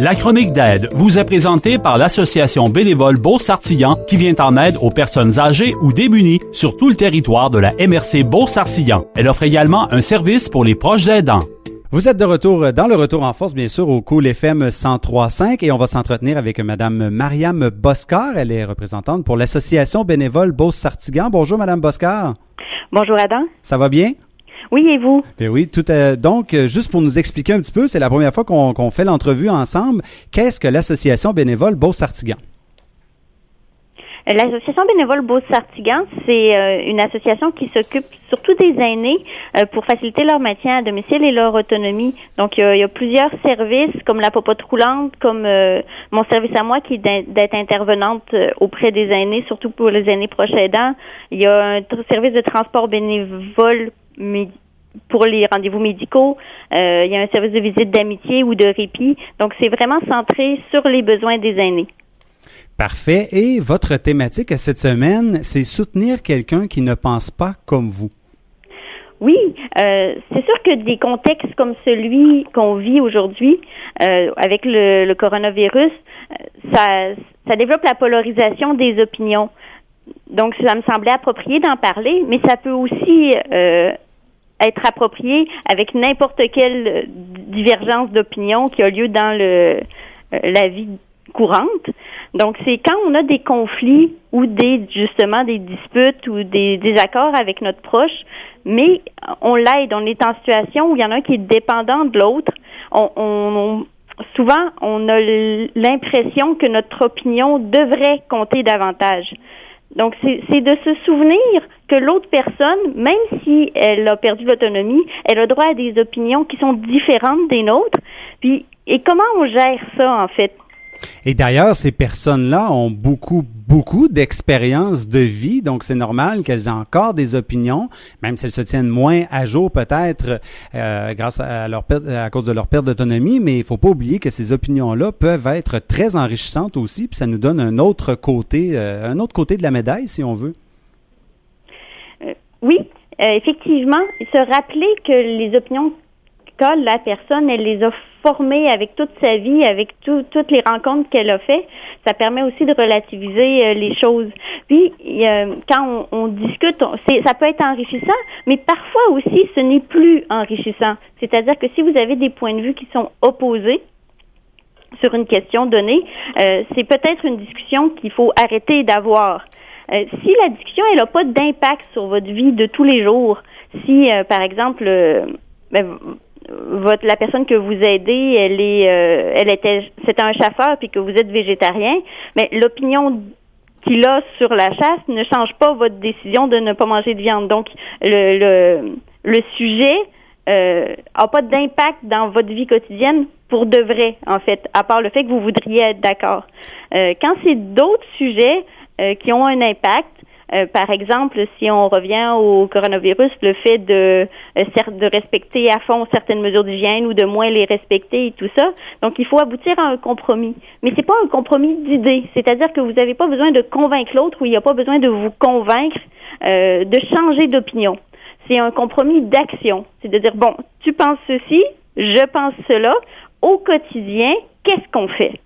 La chronique d'aide vous est présentée par l'association bénévole Beauce-Artillon qui vient en aide aux personnes âgées ou démunies sur tout le territoire de la MRC Beauce-Artillon. Elle offre également un service pour les proches aidants. Vous êtes de retour dans le Retour en force, bien sûr, au Cool FM 103.5 et on va s'entretenir avec Madame Mariam Boscar. Elle est représentante pour l'association bénévole Beauce-Artillon. Bonjour, Madame Boscar. Bonjour, Adam. Ça va bien? Oui, et vous? Bien oui, donc, juste pour nous expliquer un petit peu, c'est la première fois qu'on fait l'entrevue ensemble. Qu'est-ce que l'association bénévole Beauce-Artillon? L'association bénévole Beauce-Artillon, c'est une association qui s'occupe surtout des aînés pour faciliter leur maintien à domicile et leur autonomie. Donc, il y a plusieurs services comme la popote roulante, comme mon service à moi qui est d'être intervenante auprès des aînés, surtout pour les aînés proches aidants. Il y a un service de transport bénévole pour les rendez-vous médicaux. Il y a un service de visite d'amitié ou de répit. Donc, c'est vraiment centré sur les besoins des aînés. Parfait. Et votre thématique cette semaine, c'est soutenir quelqu'un qui ne pense pas comme vous. Oui, c'est sûr que des contextes comme celui qu'on vit aujourd'hui, avec le coronavirus, ça développe la polarisation des opinions. Donc, ça me semblait approprié d'en parler, mais ça peut aussi être approprié avec n'importe quelle divergence d'opinion qui a lieu dans la vie courante. Donc, c'est quand on a des conflits ou justement des disputes ou des désaccords avec notre proche, mais on l'aide, on est en situation où il y en a un qui est dépendant de l'autre. Souvent, on a l'impression que notre opinion devrait compter davantage. Donc, c'est de se souvenir que l'autre personne, même si elle a perdu l'autonomie, elle a droit à des opinions qui sont différentes des nôtres. Puis, et comment on gère ça, en fait? Et d'ailleurs, ces personnes-là ont beaucoup d'expérience de vie, donc c'est normal qu'elles aient encore des opinions, même si elles se tiennent moins à jour peut-être grâce à cause de leur perte d'autonomie, mais il ne faut pas oublier que ces opinions-là peuvent être très enrichissantes aussi, puis ça nous donne un autre côté de la médaille, si on veut. Oui, effectivement, se rappeler que les opinions qu'a la personne, elle les a formées avec toute sa vie, avec toutes les rencontres qu'elle a fait, ça permet aussi de relativiser les choses. Puis, quand on discute, ça peut être enrichissant, mais parfois aussi, ce n'est plus enrichissant. C'est-à-dire que si vous avez des points de vue qui sont opposés sur une question donnée, c'est peut-être une discussion qu'il faut arrêter d'avoir. Si la discussion, elle n'a pas d'impact sur votre vie de tous les jours, si, par exemple, la personne que vous aidez, c'était un chasseur puis que vous êtes végétarien, mais l'opinion qu'il a sur la chasse ne change pas votre décision de ne pas manger de viande. Donc, le sujet a pas d'impact dans votre vie quotidienne pour de vrai, en fait, à part le fait que vous voudriez être d'accord. Quand c'est d'autres sujets qui ont un impact, par exemple, si on revient au coronavirus, le fait de respecter à fond certaines mesures d'hygiène ou de moins les respecter et tout ça. Donc, il faut aboutir à un compromis. Mais c'est pas un compromis d'idées. C'est-à-dire que vous n'avez pas besoin de convaincre l'autre ou il n'y a pas besoin de vous convaincre de changer d'opinion. C'est un compromis d'action. C'est de dire, bon, tu penses ceci, je pense cela. Au quotidien, qu'est-ce qu'on fait?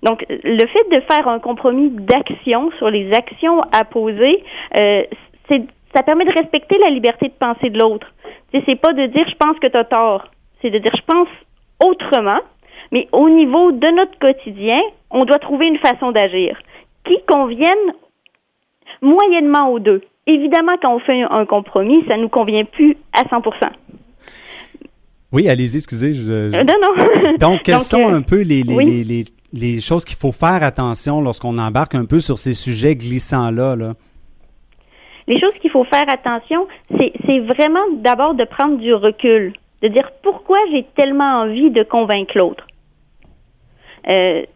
Donc, le fait de faire un compromis d'action sur les actions à poser, ça permet de respecter la liberté de penser de l'autre. C'est pas de dire « je pense que tu as tort », c'est de dire « je pense autrement », mais au niveau de notre quotidien, on doit trouver une façon d'agir qui convienne moyennement aux deux. Évidemment, quand on fait un compromis, ça nous convient plus à 100%. Oui, allez-y, excusez. Non. Donc, quels sont un peu les choses qu'il faut faire attention lorsqu'on embarque un peu sur ces sujets glissants-là, là? Les choses qu'il faut faire attention, c'est vraiment d'abord de prendre du recul, de dire pourquoi j'ai tellement envie de convaincre l'autre. C'est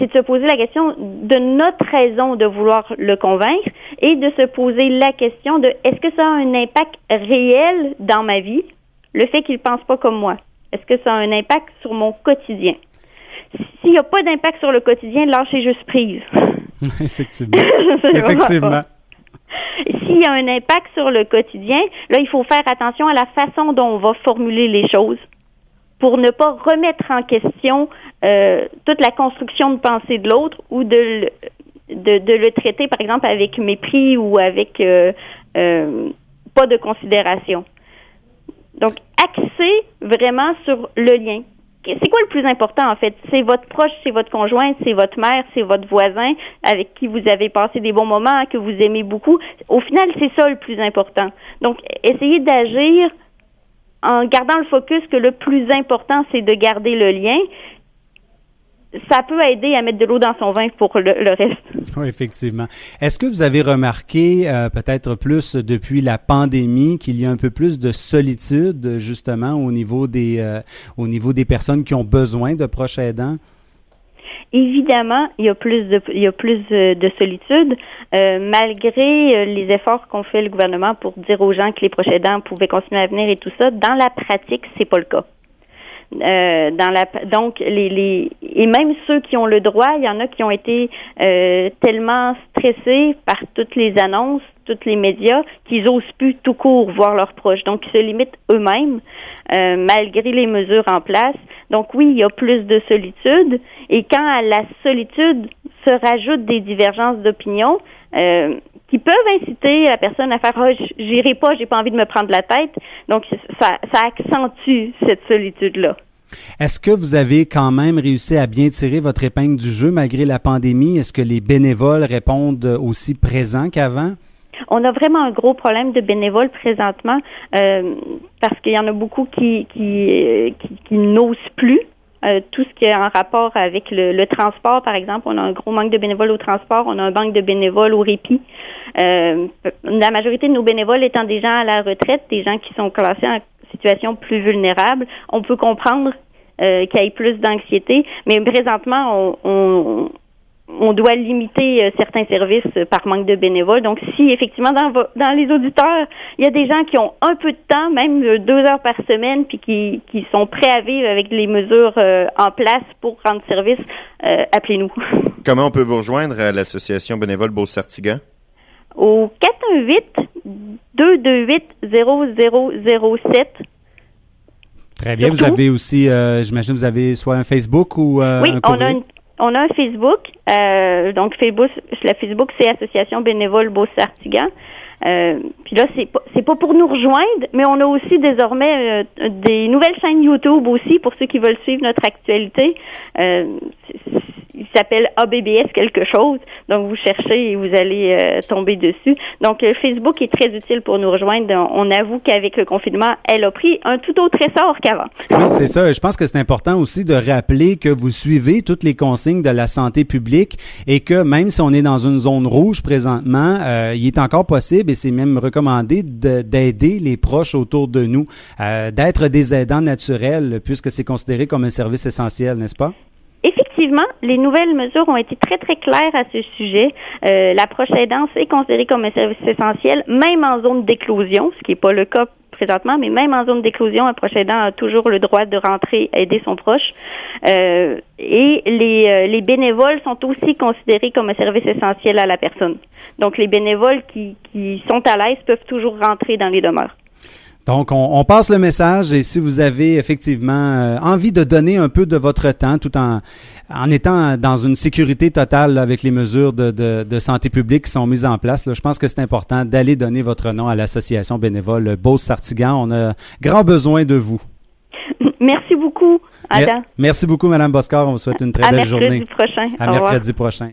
de se poser la question de notre raison de vouloir le convaincre et de se poser la question de est-ce que ça a un impact réel dans ma vie, le fait qu'il ne pense pas comme moi? Est-ce que ça a un impact sur mon quotidien? S'il n'y a pas d'impact sur le quotidien, lâchez juste prise. Effectivement. Effectivement. S'il y a un impact sur le quotidien, là, il faut faire attention à la façon dont on va formuler les choses. pour ne pas remettre en question toute la construction de pensée de l'autre ou de le traiter, par exemple, avec mépris ou avec pas de considération. Donc, axer vraiment sur le lien. C'est quoi le plus important, en fait? C'est votre proche, c'est votre conjoint, c'est votre mère, c'est votre voisin avec qui vous avez passé des bons moments, que vous aimez beaucoup. Au final, c'est ça le plus important. Donc, essayez d'agir en gardant le focus que le plus important, c'est de garder le lien. Ça peut aider à mettre de l'eau dans son vin pour le reste. Oui, effectivement. Est-ce que vous avez remarqué, peut-être plus depuis la pandémie, qu'il y a un peu plus de solitude, justement, au niveau des personnes qui ont besoin de proches aidants? Évidemment, il y a plus de solitude, malgré les efforts qu'ont fait le gouvernement pour dire aux gens que les proches aidants pouvaient continuer à venir et tout ça. Dans la pratique, c'est pas le cas. Donc et même ceux qui ont le droit, il y en a qui ont été tellement stressés par toutes les annonces, tous les médias, qu'ils osent plus tout court voir leurs proches. Donc ils se limitent eux-mêmes malgré les mesures en place. Donc oui, il y a plus de solitude, et quand à la solitude se rajoutent des divergences d'opinion qui peuvent inciter la personne à faire j'irai pas, j'ai pas envie de me prendre la tête. Donc ça accentue cette solitude-là. Est-ce que vous avez quand même réussi à bien tirer votre épingle du jeu malgré la pandémie? Est-ce que les bénévoles répondent aussi présents qu'avant? On a vraiment un gros problème de bénévoles présentement parce qu'il y en a beaucoup qui n'osent plus. Tout ce qui est en rapport avec le transport, par exemple, on a un gros manque de bénévoles au transport, on a un manque de bénévoles au répit. La majorité de nos bénévoles étant des gens à la retraite, des gens qui sont classés en situation plus vulnérable, on peut comprendre qu'il y ait plus d'anxiété, mais présentement, on doit limiter certains services par manque de bénévoles. Donc, si effectivement dans les auditeurs, il y a des gens qui ont un peu de temps, même 2 heures par semaine, puis qui sont prêts à vivre avec les mesures en place pour rendre service, appelez-nous. Comment on peut vous rejoindre à l'association bénévole Beauce-Sartiguan? Au 418-228-0007. Très bien. Surtout, vous avez aussi, j'imagine, vous avez soit un Facebook ou oui, un courrier? On a un Facebook. Donc, la Facebook, c'est Association bénévole Beauce-Sartiguan. Puis là, c'est pas pour nous rejoindre, mais on a aussi désormais des nouvelles chaînes YouTube aussi pour ceux qui veulent suivre notre actualité. Il s'appelle ABBS quelque chose. Donc, vous cherchez et vous allez tomber dessus. Donc, Facebook est très utile pour nous rejoindre. On avoue qu'avec le confinement, elle a pris un tout autre essor qu'avant. Oui, c'est ça. Je pense que c'est important aussi de rappeler que vous suivez toutes les consignes de la santé publique et que même si on est dans une zone rouge présentement, il est encore possible et c'est même recommandé d'aider les proches autour de nous, d'être des aidants naturels puisque c'est considéré comme un service essentiel, n'est-ce pas? Effectivement, les nouvelles mesures ont été très, très claires à ce sujet. La proche aidance est considérée comme un service essentiel, même en zone d'éclosion, ce qui n'est pas le cas présentement, mais même en zone d'éclosion, un proche aidant a toujours le droit de rentrer aider son proche. Et les bénévoles sont aussi considérés comme un service essentiel à la personne. Donc, les bénévoles qui sont à l'aise peuvent toujours rentrer dans les demeures. Donc, on passe le message et si vous avez effectivement envie de donner un peu de votre temps tout en étant dans une sécurité totale là, avec les mesures de santé publique qui sont mises en place, là, je pense que c'est important d'aller donner votre nom à l'association bénévole Beauce-Sartiguan. On a grand besoin de vous. Merci beaucoup, Adam. Merci beaucoup, Mme Boscard. On vous souhaite une très belle journée. À mercredi prochain. À mercredi prochain.